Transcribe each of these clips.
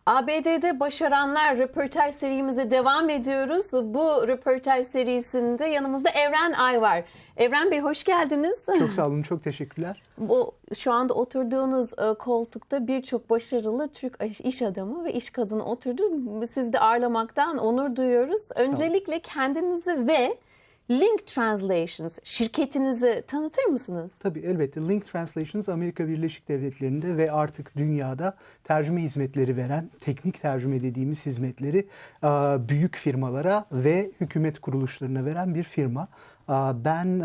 ABD'de başaranlar röportaj serimize devam ediyoruz. Bu röportaj serisinde yanımızda Evren Ay var. Evren Bey hoş geldiniz. Çok sağ olun, çok teşekkürler. Şu anda oturduğunuz koltukta birçok başarılı Türk iş adamı ve iş kadını oturdu. Sizi de ağırlamaktan onur duyuyoruz. Öncelikle kendinizi ve Link Translations şirketinizi tanıtır mısınız? Tabii elbette. Link Translations Amerika Birleşik Devletleri'nde ve artık dünyada tercüme hizmetleri veren, teknik tercüme dediğimiz hizmetleri büyük firmalara ve hükümet kuruluşlarına veren bir firma. Ben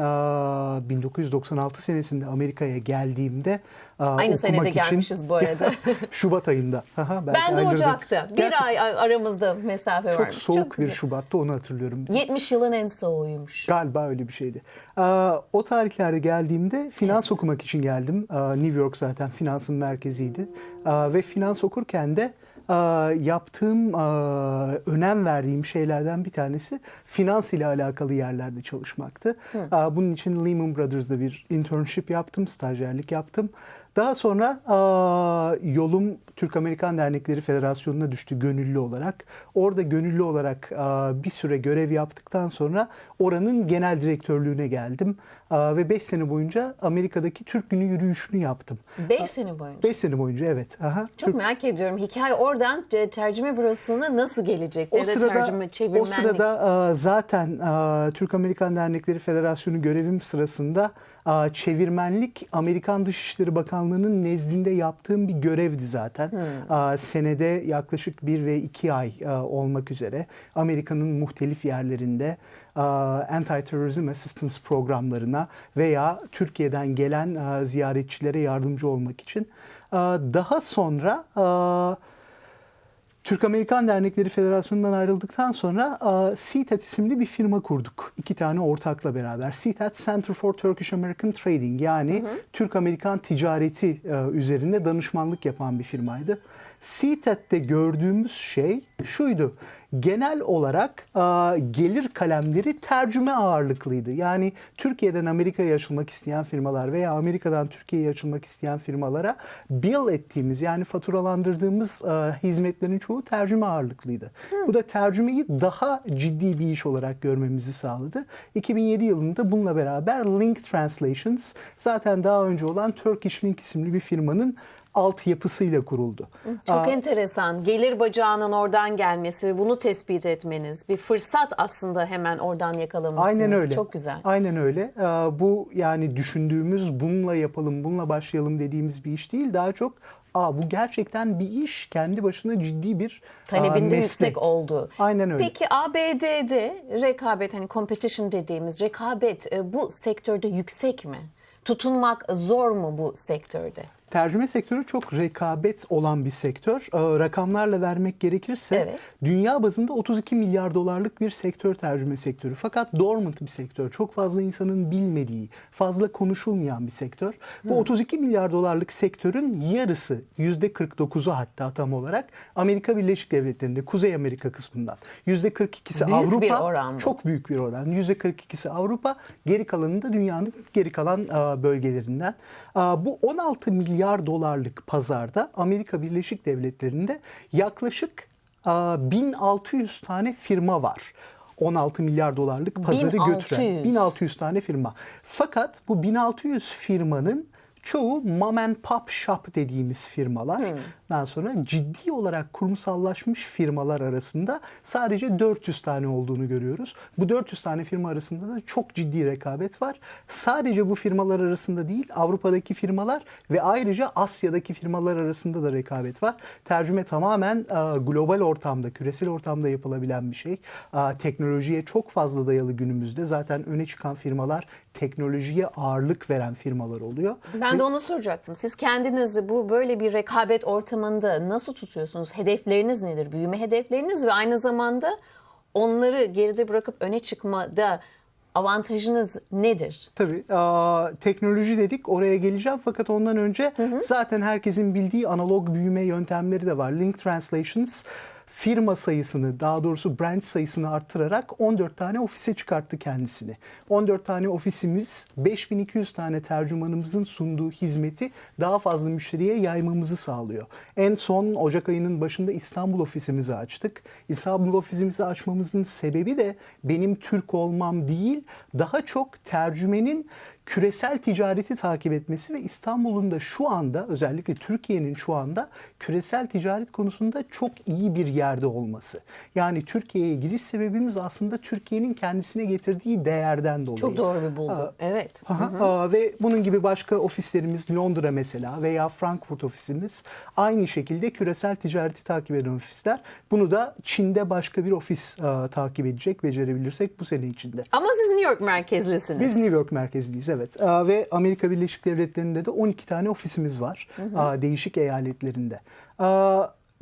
1996 senesinde Amerika'ya geldiğimde aynı senede gelmişiz bu arada. Şubat ayında. Ben de Ocak'ta. Bir ay aramızda mesafe var. Çok soğuk bir Şubat'ta, onu hatırlıyorum. 70 yılın en soğuğuymuş. Galiba öyle bir şeydi. O tarihlerde geldiğimde finans okumak için geldim. New York zaten finansın merkeziydi. Ve finans okurken de yaptığım, önem verdiğim şeylerden bir tanesi finans ile alakalı yerlerde çalışmaktı. Bunun için Lehman Brothers'da bir internship yaptım, stajyerlik yaptım. Daha sonra yolum Türk-Amerikan Dernekleri Federasyonu'na düştü gönüllü olarak. Orada gönüllü olarak bir süre görev yaptıktan sonra oranın genel direktörlüğüne geldim. Ve 5 sene boyunca Amerika'daki Türk Günü yürüyüşünü yaptım. 5 sene boyunca? 5 sene boyunca, evet. Çok merak ediyorum. Hikaye oradan tercüme bürosuna nasıl gelecekti? Ya da tercüme, çevirmenlik. O sırada zaten Türk-Amerikan Dernekleri Federasyonu görevim sırasında çevirmenlik Amerikan Dışişleri Bakanlığı'nın nezdinde yaptığım bir görevdi zaten. Senede yaklaşık 1 ve 2 ay olmak üzere Amerika'nın muhtelif yerlerinde Anti-Terrorism Assistance programlarına veya Türkiye'den gelen ziyaretçilere yardımcı olmak için. Daha sonra Türk-Amerikan Dernekleri Federasyonu'ndan ayrıldıktan sonra CTAT isimli bir firma kurduk. 2 tane ortakla beraber. CTAT, Center for Turkish American Trading, yani Türk-Amerikan ticareti üzerinde danışmanlık yapan bir firmaydı. CTAT'te gördüğümüz şey şuydu: genel olarak gelir kalemleri tercüme ağırlıklıydı. Yani Türkiye'den Amerika'ya açılmak isteyen firmalar veya Amerika'dan Türkiye'ye açılmak isteyen firmalara bill ettiğimiz, yani faturalandırdığımız hizmetlerin çoğu tercüme ağırlıklıydı. Bu da tercümeyi daha ciddi bir iş olarak görmemizi sağladı. 2007 yılında bununla beraber Link Translations, zaten daha önce olan Turkish Link isimli bir firmanın altyapısıyla kuruldu. Çok enteresan. Gelir bacağının oradan gelmesi ve bunu tespit etmeniz. Bir fırsat aslında, hemen oradan yakalamışsınız. Aynen öyle. Çok güzel. Aynen öyle. Bu yani düşündüğümüz, bununla yapalım, bununla başlayalım dediğimiz bir iş değil. Daha çok bu gerçekten bir iş, kendi başına ciddi bir talebinde meslek. yüksek oldu. Aynen öyle. Peki ABD'de rekabet, hani competition dediğimiz rekabet bu sektörde yüksek mi? Tutunmak zor mu bu sektörde? Tercüme sektörü çok rekabet olan bir sektör. Rakamlarla vermek gerekirse dünya bazında 32 milyar dolarlık bir sektör tercüme sektörü. Fakat dormant bir sektör. Çok fazla insanın bilmediği, fazla konuşulmayan bir sektör. Bu 32 milyar dolarlık sektörün yarısı, %49'u hatta tam olarak Amerika Birleşik Devletleri'nde, Kuzey Amerika kısmından. %42'si büyük Avrupa. Bir oran bu. Çok büyük bir oran. %42'si Avrupa, geri kalanı da dünyanın geri kalan bölgelerinden. Bu 16 milyar dolarlık pazarda Amerika Birleşik Devletleri'nde yaklaşık 1600 tane firma var. 16 milyar dolarlık pazarı 1600. götüren 1600 tane firma. Fakat bu 1600 firmanın çoğu mom and pop shop dediğimiz firmalar. Daha sonra ciddi olarak kurumsallaşmış firmalar arasında sadece 400 tane olduğunu görüyoruz. Bu 400 tane firma arasında da çok ciddi rekabet var. Sadece bu firmalar arasında değil, Avrupa'daki firmalar ve ayrıca Asya'daki firmalar arasında da rekabet var. Tercüme tamamen global ortamda, küresel ortamda yapılabilen bir şey. Teknolojiye çok fazla dayalı günümüzde. Zaten öne çıkan firmalar teknolojiye ağırlık veren firmalar oluyor. Ben de onu soracaktım. Siz kendinizi bu böyle bir rekabet ortamında nasıl tutuyorsunuz? Hedefleriniz nedir? Büyüme hedefleriniz ve aynı zamanda onları geride bırakıp öne çıkmada avantajınız nedir? Tabii teknoloji dedik, oraya geleceğim, fakat ondan önce zaten herkesin bildiği analog büyüme yöntemleri de var. Link Translations firma sayısını, daha doğrusu branch sayısını arttırarak 14 tane ofise çıkarttı kendisini. 14 tane ofisimiz 5200 tane tercümanımızın sunduğu hizmeti daha fazla müşteriye yaymamızı sağlıyor. En son Ocak ayının başında İstanbul ofisimizi açtık. İstanbul ofisimizi açmamızın sebebi de benim Türk olmam değil, daha çok tercümenin küresel ticareti takip etmesi ve İstanbul'un da şu anda, özellikle Türkiye'nin şu anda küresel ticaret konusunda çok iyi bir yerde olması. Yani Türkiye'ye giriş sebebimiz aslında Türkiye'nin kendisine getirdiği değerden dolayı. Çok doğru bir bulgu. Evet. Ve bunun gibi başka ofislerimiz Londra mesela veya Frankfurt ofisimiz aynı şekilde küresel ticareti takip eden ofisler. Bunu da Çin'de başka bir ofis takip edecek, becerebilirsek bu sene içinde. Ama siz New York merkezlisiniz. Biz New York merkezliyiz, evet. Ve Amerika Birleşik Devletleri'nde de 12 tane ofisimiz var. Değişik eyaletlerinde.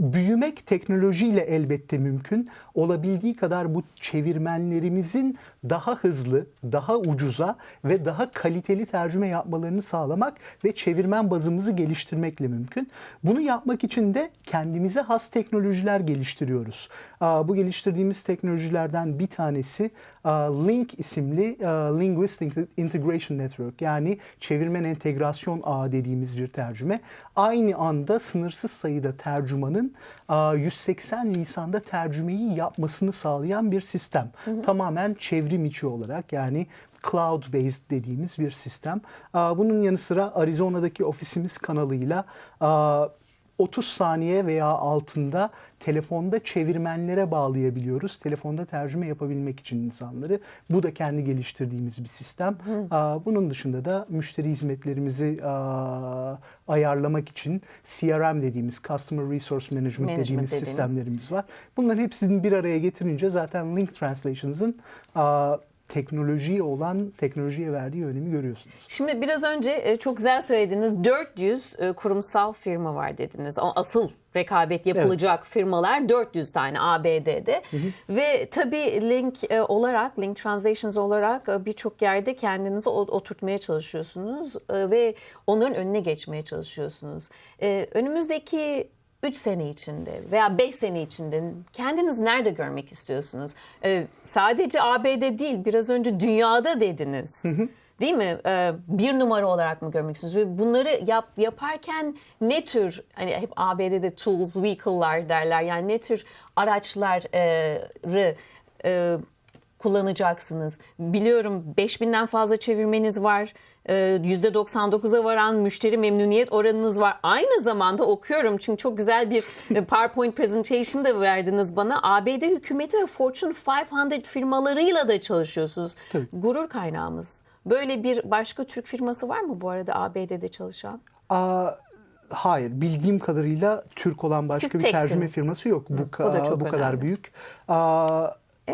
Büyümek teknolojiyle elbette mümkün. Olabildiği kadar bu çevirmenlerimizin daha hızlı, daha ucuza ve daha kaliteli tercüme yapmalarını sağlamak ve çevirmen bazımızı geliştirmekle mümkün. Bunu yapmak için de kendimize has teknolojiler geliştiriyoruz. Bu geliştirdiğimiz teknolojilerden bir tanesi Link isimli Linguistic Integration Network, yani çevirmen entegrasyon ağı dediğimiz bir tercüme. Aynı anda sınırsız sayıda tercümanın 180 lisanda tercümeyi yapmasını sağlayan bir sistem. Tamamen çevrim içi olarak, yani cloud-based dediğimiz bir sistem. Bunun yanı sıra Arizona'daki ofisimiz kanalıyla 30 saniye veya altında telefonda çevirmenlere bağlayabiliyoruz. Telefonda tercüme yapabilmek için insanları. Bu da kendi geliştirdiğimiz bir sistem. Bunun dışında da müşteri hizmetlerimizi ayarlamak için CRM dediğimiz, Customer Resource Management dediğimiz sistemlerimiz var. Bunların hepsini bir araya getirince zaten Link Translations'ın teknolojiye verdiği önemi görüyorsunuz. Şimdi biraz önce çok güzel söylediniz. 400 kurumsal firma var dediniz. Asıl rekabet yapılacak firmalar 400 tane ABD'de. Ve tabii Link Translations olarak birçok yerde kendinizi oturtmaya çalışıyorsunuz ve onların önüne geçmeye çalışıyorsunuz. Önümüzdeki 3 sene içinde veya 5 sene içinde kendiniz nerede görmek istiyorsunuz? Sadece ABD değil, biraz önce dünyada dediniz. Değil mi? Bir numara olarak mı görmek istiyorsunuz? Ve bunları yaparken ne tür, hani hep ABD'de tools, vehicle'lar derler. Yani ne tür araçları kullanacaksınız? Biliyorum 5000'den fazla çevirmeniz var. %99'a varan müşteri memnuniyet oranınız var. Aynı zamanda okuyorum çünkü çok güzel bir PowerPoint presentation da verdiniz bana. ABD hükümeti ve Fortune 500 firmalarıyla da çalışıyorsunuz. Tabii. Gurur kaynağımız. Böyle bir başka Türk firması var mı bu arada ABD'de çalışan? Hayır, bildiğim kadarıyla Türk olan başka bir tercüme firması yok. Bu kadar büyük.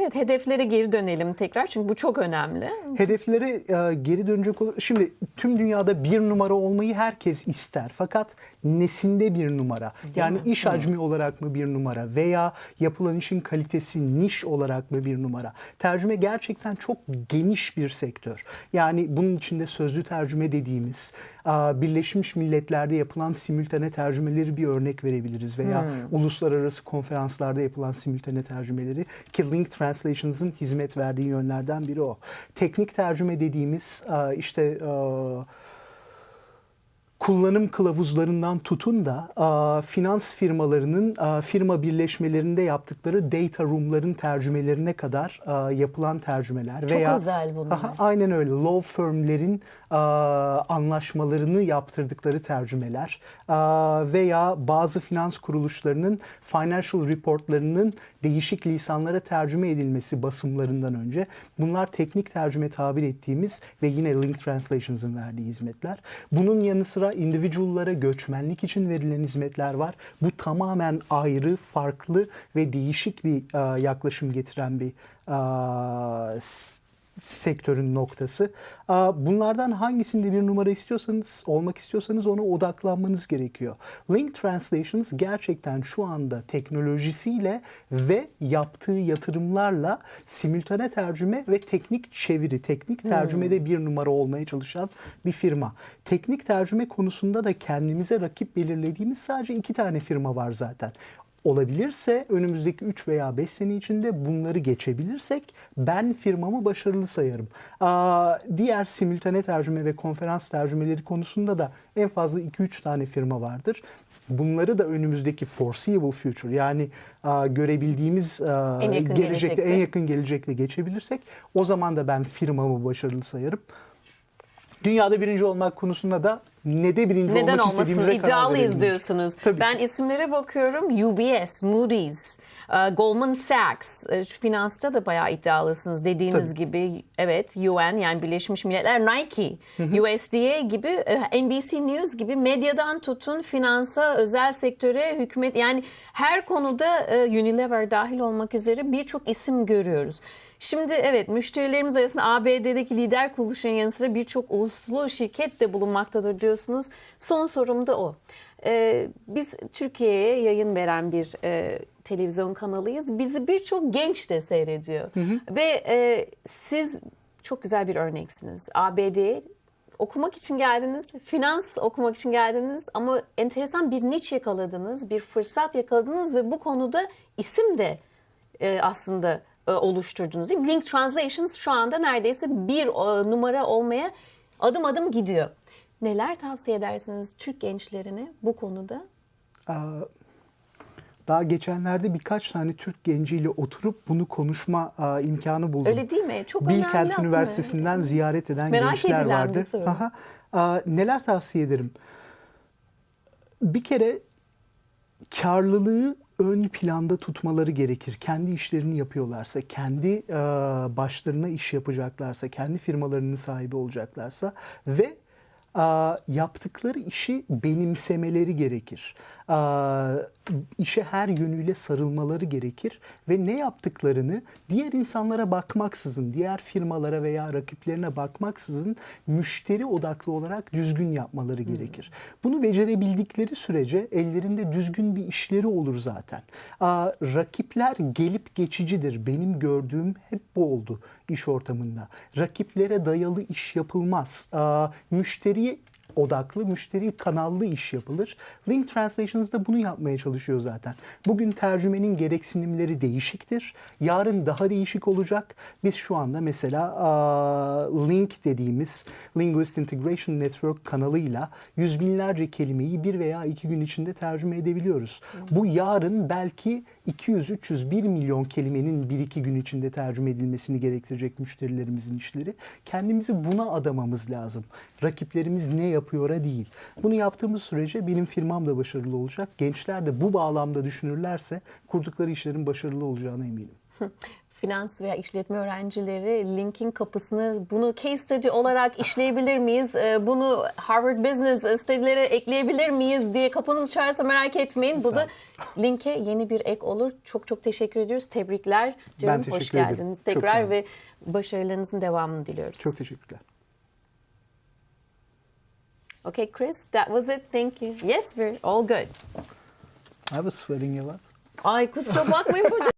Evet, hedeflere geri dönelim tekrar çünkü bu çok önemli. Hedeflere geri dönecek olur. Şimdi tüm dünyada bir numara olmayı herkes ister. Fakat nesinde bir numara? Yani iş hacmi olarak mı bir numara? Veya yapılan işin kalitesi, niş olarak mı bir numara? Tercüme gerçekten çok geniş bir sektör. Yani bunun içinde sözlü tercüme dediğimiz, Birleşmiş Milletler'de yapılan simültane tercümeleri bir örnek verebiliriz. Veya uluslararası konferanslarda yapılan simültane tercümeleri, ki Link Translations'ın hizmet verdiği yönlerden biri o. Teknik tercüme dediğimiz işte kullanım kılavuzlarından tutun da finans firmalarının firma birleşmelerinde yaptıkları data room'ların tercümelerine kadar yapılan tercümeler. Çok özel bunlar. Aynen öyle. Law firm'lerin anlaşmalarını yaptırdıkları tercümeler veya bazı finans kuruluşlarının financial reportlarının değişik lisanlara tercüme edilmesi basımlarından önce. Bunlar teknik tercüme tabir ettiğimiz ve yine Link Translations'ın verdiği hizmetler. Bunun yanı sıra individual'lara göçmenlik için verilen hizmetler var. Bu tamamen ayrı, farklı ve değişik bir yaklaşım getiren bir sektörün noktası. Bunlardan hangisinde bir numara olmak istiyorsanız ona odaklanmanız gerekiyor. Link Translations gerçekten şu anda teknolojisiyle ve yaptığı yatırımlarla simültane tercüme ve teknik çeviri, teknik tercümede bir numara olmaya çalışan bir firma. Teknik tercüme konusunda da kendimize rakip belirlediğimiz sadece 2 tane firma var zaten. olabilirse önümüzdeki 3 veya 5 sene içinde bunları geçebilirsek ben firmamı başarılı sayarım. Diğer simültane tercüme ve konferans tercümeleri konusunda da en fazla 2-3 tane firma vardır. Bunları da önümüzdeki foreseeable future yani görebildiğimiz en yakın gelecekte geçebilirsek o zaman da ben firmamı başarılı sayarım. Dünyada birinci olmak konusunda da neden olmak istediğimize olmasın? karar İddialıyız verelim. diyorsunuz. Tabii. Ben isimlere bakıyorum. UBS, Moody's, Goldman Sachs. Şu finansta da bayağı iddialısınız dediğiniz Tabii. gibi. Evet, UN yani Birleşmiş Milletler, Nike, USDA gibi, NBC News gibi medyadan tutun finansa, özel sektöre, hükümet yani her konuda Unilever dahil olmak üzere birçok isim görüyoruz. Şimdi evet müşterilerimiz arasında ABD'deki lider kuruluşların yanı sıra birçok uluslu şirket de bulunmaktadır diyorsunuz. Son sorum da o. Biz Türkiye'ye yayın veren bir televizyon kanalıyız. Bizi birçok genç de seyrediyor. Ve siz çok güzel bir örneksiniz. ABD'ye okumak için geldiniz, finans okumak için geldiniz ama enteresan bir niche yakaladınız, bir fırsat yakaladınız ve bu konuda isim de aslında oluşturdunuz değil mi? Link Translations şu anda neredeyse bir numara olmaya adım adım gidiyor. Neler tavsiye edersiniz Türk gençlerine bu konuda? Daha geçenlerde birkaç tane Türk genciyle oturup bunu konuşma imkanı buldum. Öyle değil mi? Çok önemli Bilkent aslında. Üniversitesi'nden ziyaret eden Merak gençler edilen vardı. bir soru. Neler tavsiye ederim? Bir kere karlılığı ön planda tutmaları gerekir. Kendi işlerini yapıyorlarsa, kendi başlarına iş yapacaklarsa, kendi firmalarının sahibi olacaklarsa ve yaptıkları işi benimsemeleri gerekir. İşe her yönüyle sarılmaları gerekir ve ne yaptıklarını diğer insanlara bakmaksızın, diğer firmalara veya rakiplerine bakmaksızın müşteri odaklı olarak düzgün yapmaları gerekir. Bunu becerebildikleri sürece ellerinde düzgün bir işleri olur zaten. Rakipler gelip geçicidir. Benim gördüğüm hep bu oldu iş ortamında. Rakiplere dayalı iş yapılmaz. Müşteriye odaklı, müşteri kanallı iş yapılır. Link Translations da bunu yapmaya çalışıyor zaten. Bugün tercümenin gereksinimleri değişiktir. Yarın daha değişik olacak. Biz şu anda mesela Link dediğimiz Linguist Integration Network kanalıyla yüz binlerce kelimeyi 1 veya 2 gün içinde tercüme edebiliyoruz. Bu yarın belki 200-300, 1 milyon kelimenin 1-2 gün içinde tercüme edilmesini gerektirecek müşterilerimizin işleri. Kendimizi buna adamamız lazım. Rakiplerimiz ne yapıyor'a değil. Bunu yaptığımız sürece benim firmam da başarılı olacak. Gençler de bu bağlamda düşünürlerse kurdukları işlerin başarılı olacağına eminim. Finans veya işletme öğrencileri Link'in kapısını bunu case study olarak işleyebilir miyiz? Bunu Harvard Business Study'lere ekleyebilir miyiz diye kapınız çağırsa merak etmeyin. Bu da Link'e yeni bir ek olur. Çok çok teşekkür ediyoruz. Tebrikler diyorum. Ben Hoş teşekkür ederim. geldiniz Çok sağ tekrar olun. ve başarılarınızın devamını diliyoruz. Çok teşekkürler. Okay, Chris, that was it. Thank you. Yes, we're all good. I was sweating a lot. Ay kusura bakmayın burada.